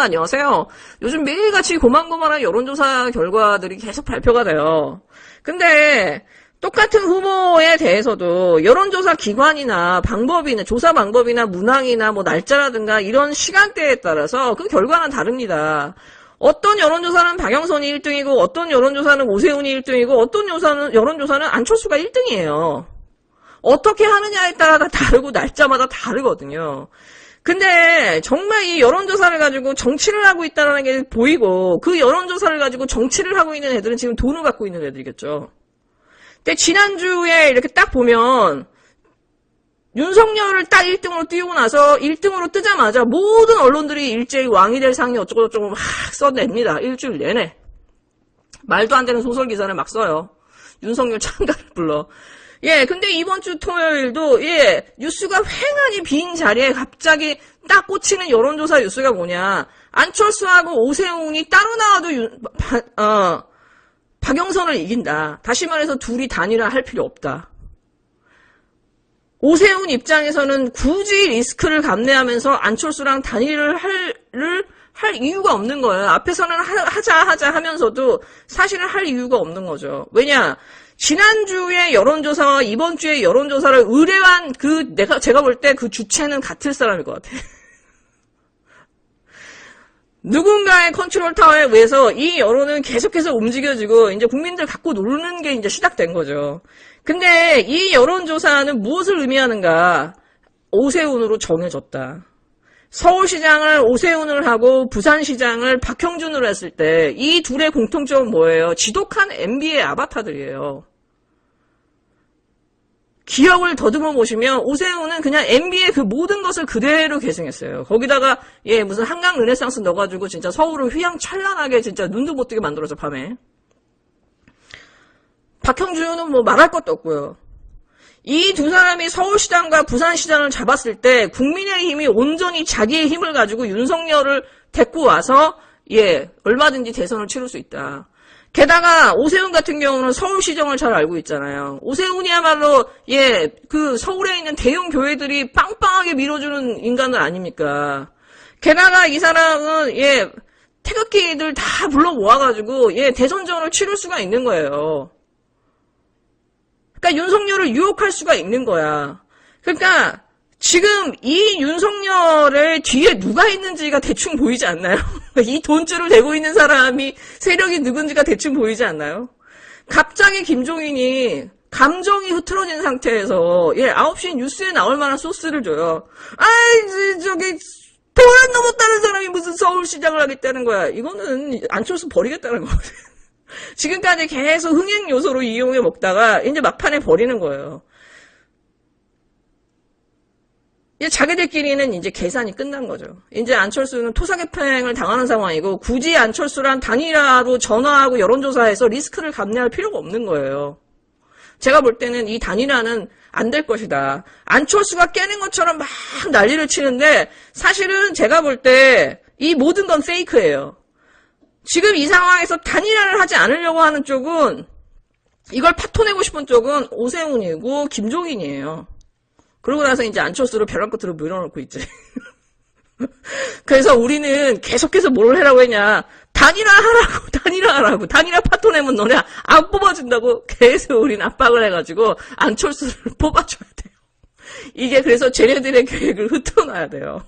안녕하세요. 요즘 매일같이 고만고만한 여론조사 결과들이 계속 발표가 돼요. 근데 똑같은 후보에 대해서도 여론조사 기관이나 방법이나 조사 방법이나 문항이나 뭐 날짜라든가 이런 시간대에 따라서 그 결과는 다릅니다. 어떤 여론조사는 박영선이 1등이고 어떤 여론조사는 오세훈이 1등이고 어떤 여론조사는 안철수가 1등이에요. 어떻게 하느냐에 따라 다 다르고 날짜마다 다르거든요. 근데 정말 이 여론조사를 가지고 정치를 하고 있다는 게 보이고 그 여론조사를 가지고 정치를 하고 있는 애들은 지금 돈을 갖고 있는 애들이겠죠. 근데 지난주에 이렇게 딱 보면 윤석열을 딱 1등으로 띄우고 나서 1등으로 뜨자마자 모든 언론들이 일제히 왕이 될 상이 어쩌고저쩌고 막 써냅니다. 일주일 내내. 말도 안 되는 소설 기사를 막 써요. 윤석열 창가를 불러. 예, 근데 이번 주 토요일도, 예, 뉴스가 휑하니 빈 자리에 갑자기 딱 꽂히는 여론조사 뉴스가 뭐냐. 안철수하고 오세훈이 따로 나와도 박영선을 이긴다. 다시 말해서 둘이 단일화할 필요 없다. 오세훈 입장에서는 굳이 리스크를 감내하면서 안철수랑 단일을 할 이유가 없는 거예요. 앞에서는 하자 하면서도 사실은 할 이유가 없는 거죠. 왜냐? 지난주의 여론조사와 이번 주의 여론조사를 의뢰한 제가 볼 때 그 주체는 같을 사람일 것 같아. 누군가의 컨트롤 타워에 의해서 이 여론은 계속해서 움직여지고 이제 국민들 갖고 노는 게 이제 시작된 거죠. 근데 이 여론조사는 무엇을 의미하는가? 오세훈으로 정해졌다. 서울시장을 오세훈을 하고 부산시장을 박형준으로 했을 때 이 둘의 공통점은 뭐예요? 지독한 MB의 아바타들이에요. 기억을 더듬어 보시면 오세훈은 그냥 MB의 그 모든 것을 그대로 계승했어요. 거기다가 예 무슨 한강 르네상스 넣어가지고 진짜 서울을 휘황찬란하게 진짜 눈도 못 뜨게 만들어서 밤에. 박형준은 뭐 말할 것도 없고요. 이 두 사람이 서울시장과 부산시장을 잡았을 때 국민의힘이 온전히 자기의 힘을 가지고 윤석열을 데리고 와서 예 얼마든지 대선을 치를 수 있다. 게다가 오세훈 같은 경우는 서울시정을 잘 알고 있잖아요. 오세훈이야말로 예 그 서울에 있는 대형 교회들이 빵빵하게 밀어주는 인간은 아닙니까? 게다가 이 사람은 예 태극기들 다 불러 모아가지고 예 대선전을 치를 수가 있는 거예요. 그러니까 윤석열을 유혹할 수가 있는 거야. 그러니까 지금 이 윤석열의 뒤에 누가 있는지가 대충 보이지 않나요? 이 돈줄을 대고 있는 사람이 세력이 누군지가 대충 보이지 않나요? 갑자기 김종인이 감정이 흐트러진 상태에서 예 9시 뉴스에 나올 만한 소스를 줘요. 아이 저기 도란 넘었다는 사람이 무슨 서울시장을 하겠다는 거야. 이거는 안철수 버리겠다는 거거든. 지금까지 계속 흥행 요소로 이용해 먹다가 이제 막판에 버리는 거예요. 이제 자기들끼리는 이제 계산이 끝난 거죠. 이제 안철수는 토사개팽을 당하는 상황이고 굳이 안철수랑 단일화로 전화하고 여론조사해서 리스크를 감내할 필요가 없는 거예요. 제가 볼 때는 이 단일화는 안 될 것이다. 안철수가 깨는 것처럼 막 난리를 치는데 사실은 제가 볼 때 이 모든 건 페이크예요. 지금 이 상황에서 단일화를 하지 않으려고 하는 쪽은 이걸 파토내고 싶은 쪽은 오세훈이고 김종인이에요. 그러고 나서 이제 안철수를 벼랑 끝으로 밀어놓고 있지. 그래서 우리는 계속해서 뭘 하라고 했냐. 단일화하라고. 단일화 파토내면 너네 안 뽑아준다고 계속 우리는 압박을 해가지고 안철수를 뽑아줘야 돼요. 이게 그래서 쟤네들의 계획을 흩어놔야 돼요.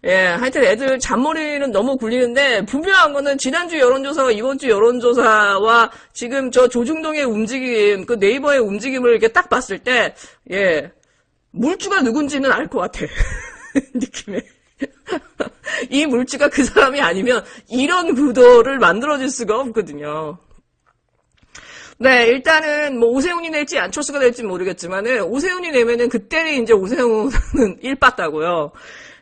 예, 하여튼 애들 잔머리는 너무 굴리는데 분명한 거는 지난주 여론조사와 이번주 여론조사와 지금 저 조중동의 움직임, 그 네이버의 움직임을 이렇게 딱 봤을 때, 예, 물주가 누군지는 알 것 같아. 느낌에. 이 물주가 그 사람이 아니면 이런 구도를 만들어줄 수가 없거든요. 네, 일단은 뭐 오세훈이 낼지 안철수가 낼지 모르겠지만은 오세훈이 내면은 그때는 이제 오세훈은 일빠다고요.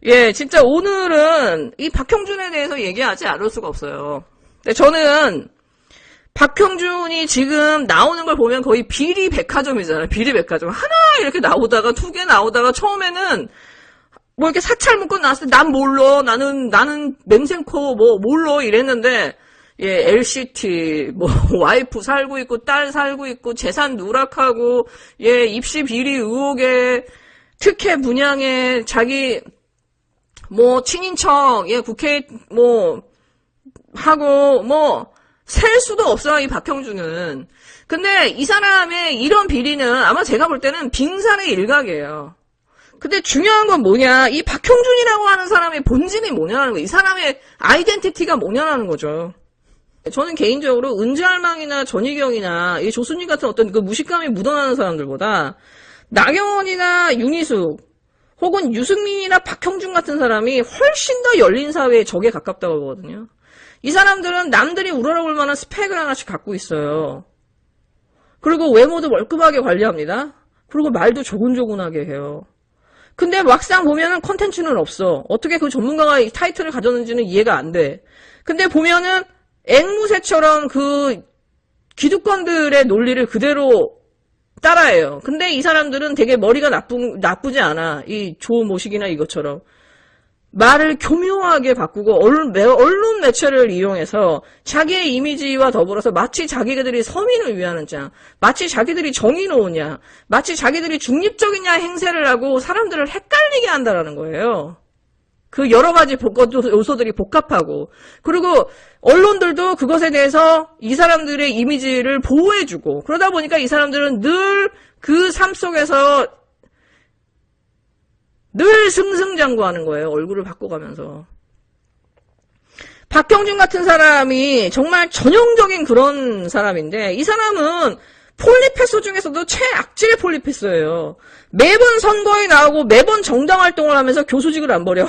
예, 진짜 오늘은 이 박형준에 대해서 얘기하지 않을 수가 없어요. 근데 저는 박형준이 지금 나오는 걸 보면 거의 비리 백화점이잖아요. 비리 백화점. 하나 이렇게 나오다가 2개 나오다가 처음에는 뭐 이렇게 사찰 문건 나왔을 때 난 몰라. 나는 맹생코 뭐 몰라 이랬는데 예, LCT, 뭐, 와이프 살고 있고, 딸 살고 있고, 재산 누락하고, 예, 입시 비리 의혹에, 특혜 분양에, 자기 뭐 친인척, 예, 국회 뭐 하고 뭐 셀 수도 없어, 이 박형준은. 근데 이 사람의 이런 비리는 아마 제가 볼 때는 빙산의 일각이에요. 근데 중요한 건 뭐냐, 이 박형준이라고 하는 사람의 본질이 뭐냐는 거예요. 이 사람의 아이덴티티가 뭐냐는 거죠. 저는 개인적으로 은지할망이나 전희경이나 이 조순희 같은 어떤 그 무식감이 묻어나는 사람들보다 나경원이나 윤희숙 혹은 유승민이나 박형준 같은 사람이 훨씬 더 열린 사회의 적에 가깝다고 보거든요. 이 사람들은 남들이 우러러볼 만한 스펙을 하나씩 갖고 있어요. 그리고 외모도 멀끔하게 관리합니다. 그리고 말도 조곤조곤하게 해요. 근데 막상 보면은 컨텐츠는 없어. 어떻게 그 전문가가 이 타이틀을 가졌는지는 이해가 안 돼. 근데 보면은 앵무새처럼 그 기득권들의 논리를 그대로 따라해요. 근데 이 사람들은 되게 머리가 나쁘지 않아. 이 조모식이나 이것처럼. 말을 교묘하게 바꾸고 언론 매체를 이용해서 자기의 이미지와 더불어서 마치 자기들이 서민을 위하는 자, 마치 자기들이 정의로우냐, 마치 자기들이 중립적이냐 행세를 하고 사람들을 헷갈리게 한다라는 거예요. 그 여러 가지 요소들이 복합하고, 그리고 언론들도 그것에 대해서 이 사람들의 이미지를 보호해주고, 그러다 보니까 이 사람들은 늘 그 삶 속에서 늘 승승장구하는 거예요. 얼굴을 바꿔가면서. 박형준 같은 사람이 정말 전형적인 그런 사람인데, 이 사람은 폴리패스 중에서도 최악질의 폴리패스예요. 매번 선거에 나오고 매번 정당 활동을 하면서 교수직을 안 버려.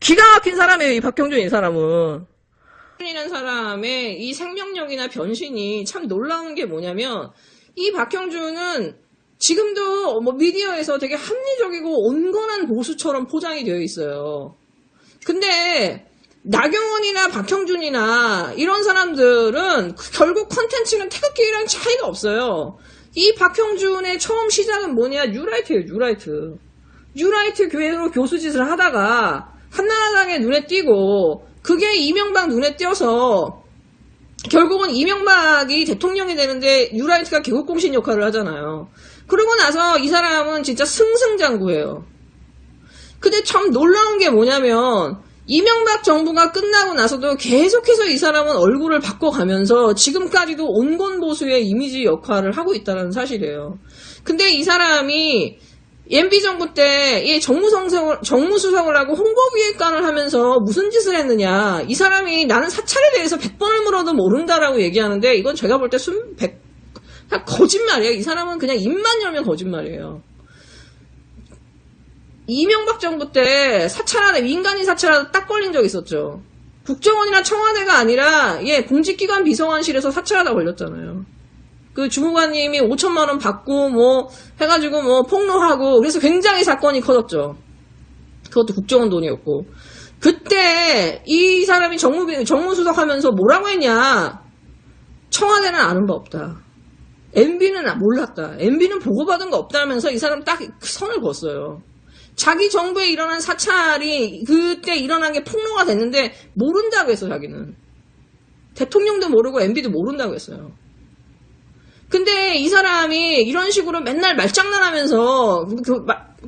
기가 막힌 사람이에요, 이 박형준 이 사람은. 이라는 사람의 이 생명력이나 변신이 참 놀라운 게 뭐냐면, 이 박형준은 지금도 뭐 미디어에서 되게 합리적이고 온건한 보수처럼 포장이 되어 있어요. 근데 나경원이나 박형준이나 이런 사람들은 결국 컨텐츠는 태극기랑 차이가 없어요. 이 박형준의 처음 시작은 뭐냐, 뉴라이트예요, 뉴라이트. 뉴라이트 교회로 교수짓을 하다가 한나라당에 눈에 띄고, 그게 이명박 눈에 띄어서 결국은 이명박이 대통령이 되는데 뉴라이트가 개국공신 역할을 하잖아요. 그러고 나서 이 사람은 진짜 승승장구해요. 근데 참 놀라운 게 뭐냐면, 이명박 정부가 끝나고 나서도 계속해서 이 사람은 얼굴을 바꿔가면서 지금까지도 온건보수의 이미지 역할을 하고 있다는 사실이에요. 근데 이 사람이 MB 정부 때 정무수석을 하고 홍보기획관을 하면서 무슨 짓을 했느냐. 이 사람이 나는 사찰에 대해서 100번을 물어도 모른다라고 얘기하는데, 이건 제가 볼 때 거짓말이에요. 이 사람은 그냥 입만 열면 거짓말이에요. 이명박 정부 때 사찰하다, 민간인 사찰하다 딱 걸린 적 있었죠. 국정원이나 청와대가 아니라, 공직기관 비서관실에서 사찰하다 걸렸잖아요. 그 주무관님이 5천만원 받고 뭐 해가지고 뭐 폭로하고, 그래서 굉장히 사건이 커졌죠. 그것도 국정원 돈이었고. 그때 이 사람이 정무수석 하면서 뭐라고 했냐. 청와대는 아는 바 없다. MB는 몰랐다. MB는 보고받은 거 없다면서 이 사람 딱 선을 그었어요. 자기 정부에 일어난 사찰이 그때 일어난 게 폭로가 됐는데 모른다고 했어, 자기는. 대통령도 모르고 MB도 모른다고 했어요. 근데 이 사람이 이런 식으로 맨날 말장난하면서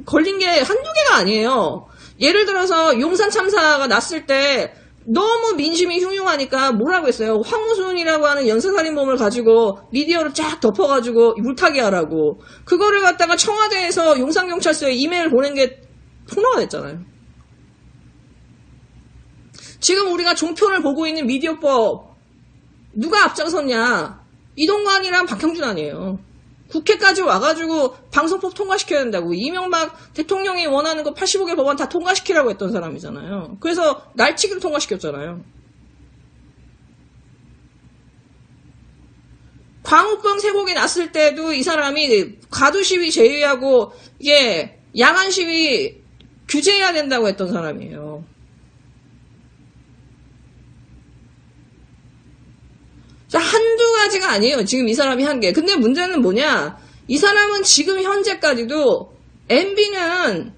걸린 게 한두 개가 아니에요. 예를 들어서 용산 참사가 났을 때 너무 민심이 흉흉하니까 뭐라고 했어요. 황우순이라고 하는 연쇄살인범을 가지고 미디어를 쫙 덮어가지고 물타기 하라고. 그거를 갖다가 청와대에서 용산경찰서에 이메일 보낸 게 폭로가 됐잖아요. 지금 우리가 종편을 보고 있는 미디어법 누가 앞장섰냐. 이동관이랑 박형준 아니에요. 국회까지 와가지고 방송법 통과시켜야 된다고. 이명박 대통령이 원하는 거 85개 법안 다 통과시키라고 했던 사람이잖아요. 그래서 날치기를 통과시켰잖아요. 광우병 쇠고기 났을 때도 이 사람이 가두 시위 제외하고 야간 시위 규제해야 된다고 했던 사람이에요. 한두 가지가 아니에요. 지금 이 사람이 한 게. 근데 문제는 뭐냐. 이 사람은 지금 현재까지도 MB는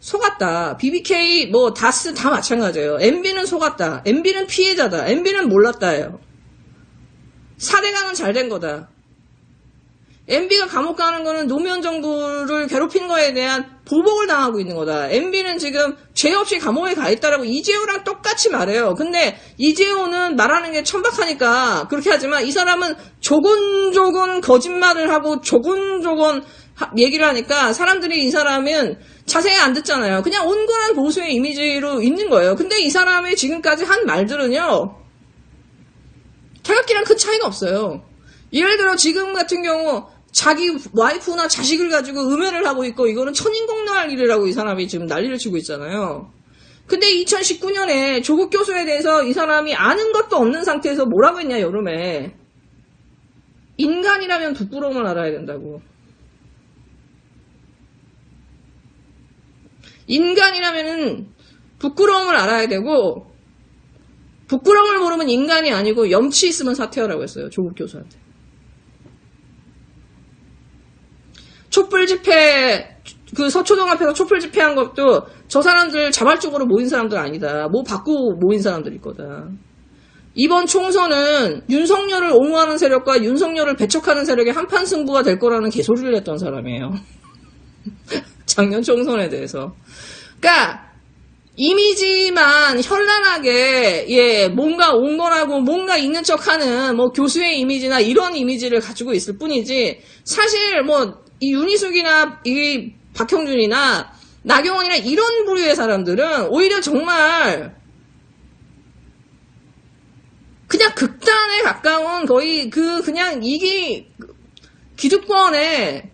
속았다. BBK, 다스 다 마찬가지예요. MB는 속았다. MB는 피해자다. MB는 몰랐다예요. 4대강은 잘 된 거다. MB가 감옥 가는 거는 노무현 정부를 괴롭힌 거에 대한 보복을 당하고 있는 거다. MB는 지금 죄 없이 감옥에 가 있다라고 이재호랑 똑같이 말해요. 근데 이재호는 말하는 게 천박하니까 그렇게 하지만 이 사람은 조곤조곤 거짓말을 하고 조곤조곤 얘기를 하니까 사람들이 이 사람은 자세히 안 듣잖아요. 그냥 온건한 보수의 이미지로 있는 거예요. 근데 이 사람이 지금까지 한 말들은요. 태극기랑 큰 차이가 없어요. 예를 들어 지금 같은 경우 자기 와이프나 자식을 가지고 음해를 하고 있고 이거는 천인공노할 일이라고 이 사람이 지금 난리를 치고 있잖아요. 근데 2019년에 조국 교수에 대해서 이 사람이 아는 것도 없는 상태에서 뭐라고 했냐 여름에. 인간이라면 부끄러움을 알아야 된다고. 인간이라면은 부끄러움을 알아야 되고 부끄러움을 모르면 인간이 아니고 염치 있으면 사퇴하라고 했어요. 조국 교수한테. 촛불 집회, 그 서초동 앞에서 촛불 집회한 것도 저 사람들 자발적으로 모인 사람들 아니다. 뭐 받고 모인 사람들일 거다. 이번 총선은 윤석열을 옹호하는 세력과 윤석열을 배척하는 세력의 한판 승부가 될 거라는 개소리를 했던 사람이에요. 작년 총선에 대해서. 그러니까 이미지만 현란하게 뭔가 온건하고 뭔가 있는 척하는 뭐 교수의 이미지나 이런 이미지를 가지고 있을 뿐이지 사실 뭐 이 윤희숙이나 이 박형준이나 나경원이나 이런 부류의 사람들은 오히려 정말 그냥 극단에 가까운 거의 그냥 이기 기득권의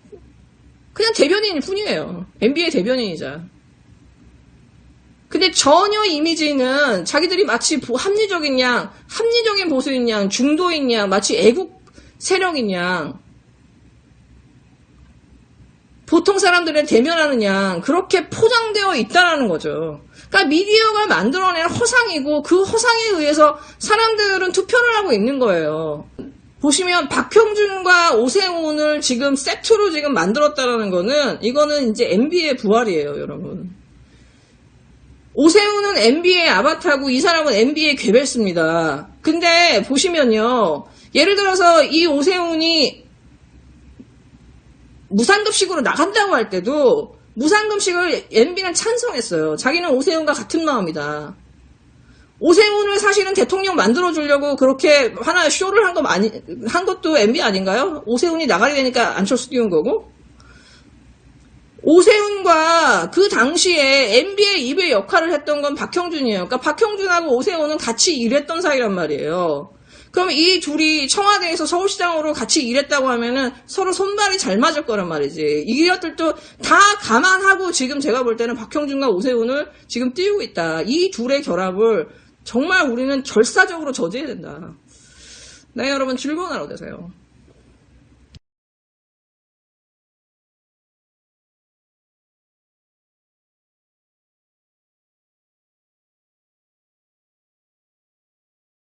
그냥 대변인일 뿐이에요. MB의 대변인이자. 근데 전혀 이미지는 자기들이 마치 합리적인 양, 합리적인 보수인 양, 중도인 양, 마치 애국 세력인 양, 보통 사람들을 대면하는 양, 그렇게 포장되어 있다라는 거죠. 그러니까 미디어가 만들어낸 허상이고 그 허상에 의해서 사람들은 투표를 하고 있는 거예요. 보시면 박형준과 오세훈을 지금 세트로 지금 만들었다라는 거는 이거는 이제 MB의 부활이에요, 여러분. 오세훈은 MB의 아바타고 이 사람은 MB의 괴벨스입니다. 근데 보시면요. 예를 들어서 이 오세훈이 무상급식으로 나간다고 할 때도 무상급식을 MB는 찬성했어요. 자기는 오세훈과 같은 마음이다. 오세훈을 사실은 대통령 만들어주려고 그렇게 하나의 쇼를 한 것도 MB 아닌가요? 오세훈이 나가게 되니까 안철수 띄운 거고. 오세훈과 그 당시에 MB의 입의 역할을 했던 건 박형준이에요. 그러니까 박형준하고 오세훈은 같이 일했던 사이란 말이에요. 그럼 이 둘이 청와대에서 서울시장으로 같이 일했다고 하면은 서로 손발이 잘 맞을 거란 말이지. 이것들도 다 감안하고 지금 제가 볼 때는 박형준과 오세훈을 지금 띄우고 있다. 이 둘의 결합을 정말 우리는 절사적으로 저지해야 된다. 네, 여러분 즐거운 하루 되세요.